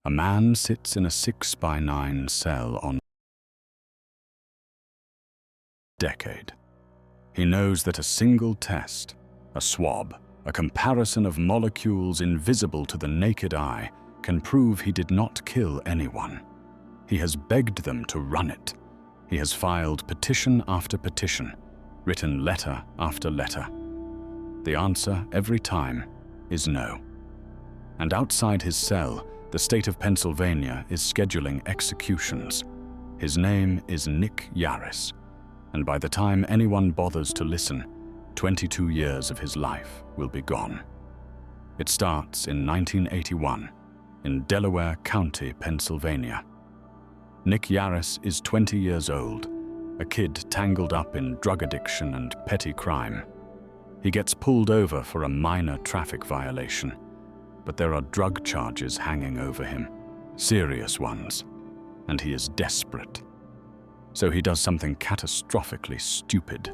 A man sits in a 6x9 cell on decade. He knows that a single test, a swab, a comparison of molecules invisible to the naked eye, can prove he did not kill anyone. He has begged them to run it. He has filed petition after petition, written letter after letter. The answer every time is no. And outside his cell, the state of Pennsylvania is scheduling executions. His name is Nick Yarris, and by the time anyone bothers to listen, 22 years of his life will be gone. It starts in 1981 in Delaware County, Pennsylvania. Nick Yarris is 20 years old, a kid tangled up in drug addiction and petty crime. He gets pulled over for a minor traffic violation, but there are drug charges hanging over him, serious ones, and he is desperate. So he does something catastrophically stupid.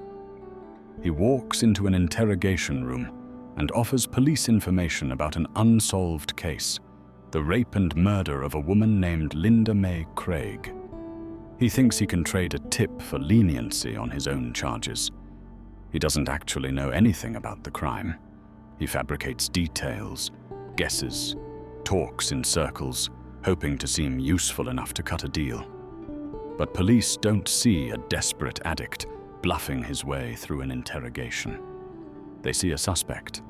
He walks into an interrogation room and offers police information about an unsolved case, the rape and murder of a woman named Linda May Craig. He thinks he can trade a tip for leniency on his own charges. He doesn't actually know anything about the crime. He fabricates details, guesses, talks in circles, hoping to seem useful enough to cut a deal. But police don't see a desperate addict bluffing his way through an interrogation. They see a suspect.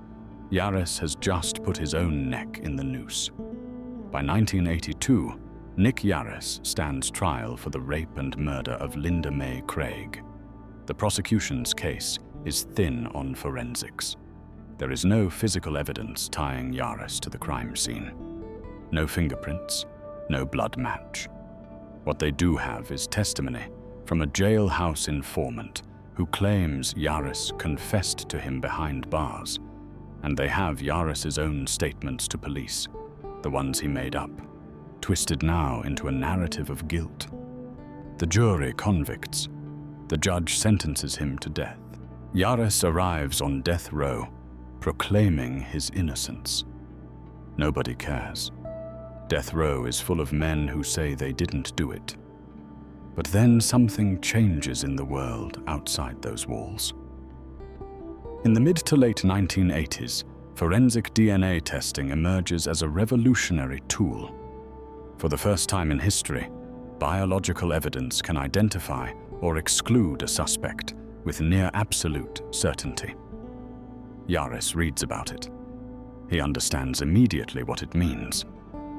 Yarris has just put his own neck in the noose. By 1982, Nick Yarris stands trial for the rape and murder of Linda May Craig. The prosecution's case is thin on forensics. There is no physical evidence tying Yarris to the crime scene. No fingerprints, no blood match. What they do have is testimony from a jailhouse informant who claims Yarris confessed to him behind bars, and they have Yarris's own statements to police, the ones he made up, twisted now into a narrative of guilt. The jury convicts. The judge sentences him to death. Yarris arrives on death row, proclaiming his innocence. Nobody cares. Death row is full of men who say they didn't do it. But then something changes in the world outside those walls. In the mid to late 1980s, forensic DNA testing emerges as a revolutionary tool. For the first time in history, biological evidence can identify or exclude a suspect with near absolute certainty. Yarris reads about it. He understands immediately what it means.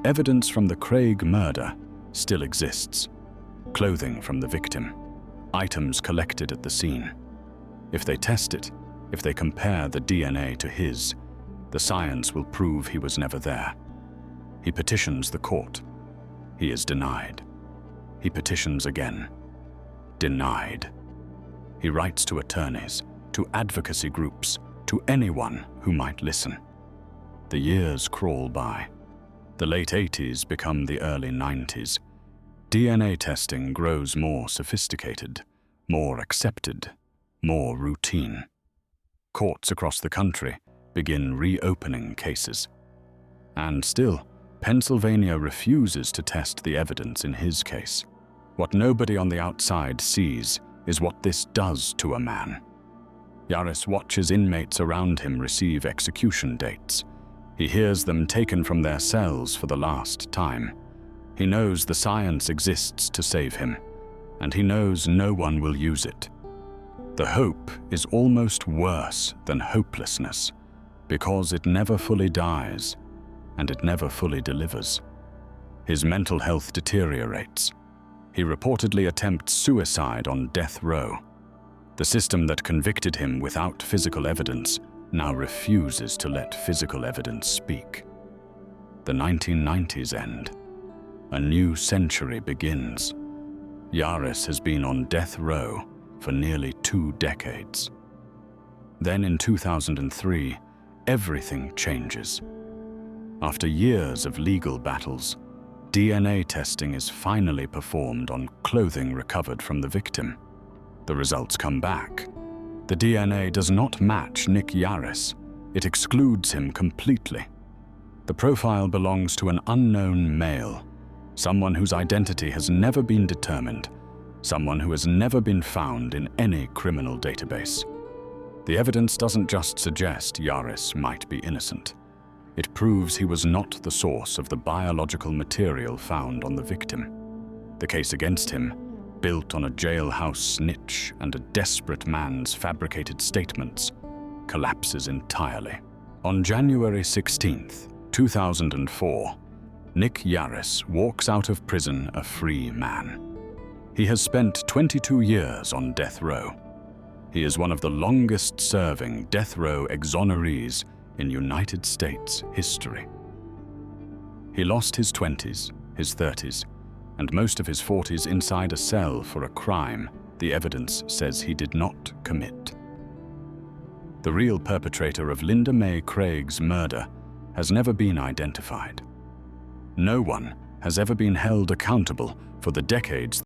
Evidence from the Craig murder still exists. Clothing from the victim, items collected at the scene. If they test it, if they compare the DNA to his, the science will prove he was never there. He petitions the court. He is denied. He petitions again. Denied. He writes to attorneys, to advocacy groups, to anyone who might listen. The years crawl by. The late 80s become the early 90s. DNA testing grows more sophisticated, more accepted, more routine. Courts across the country begin reopening cases. And still, Pennsylvania refuses to test the evidence in his case. What nobody on the outside sees is what this does to a man. Yarris watches inmates around him receive execution dates. He hears them taken from their cells for the last time. He knows the science exists to save him, and he knows no one will use it. The hope is almost worse than hopelessness, because it never fully dies, and it never fully delivers. His mental health deteriorates. He reportedly attempts suicide on death row. The system that convicted him without physical evidence now refuses to let physical evidence speak. The 1990s end. A new century begins. Yarris has been on death row for nearly 2 decades. Then in 2003, everything changes. After years of legal battles, DNA testing is finally performed on clothing recovered from the victim. The results come back. The DNA does not match Nick Yarris. It excludes him completely. The profile belongs to an unknown male, someone whose identity has never been determined, someone who has never been found in any criminal database. The evidence doesn't just suggest Yarris might be innocent. It proves he was not the source of the biological material found on the victim. The case against him, built on a jailhouse snitch and a desperate man's fabricated statements, collapses entirely. On January 16, 2004, Nick Yarris walks out of prison a free man. He has spent 22 years on death row. He is one of the longest-serving death row exonerees in United States history. He lost his 20s, his 30s, and most of his 40s inside a cell for a crime the evidence says he did not commit. The real perpetrator of Linda Mae Craig's murder has never been identified. No one has ever been held accountable for the decades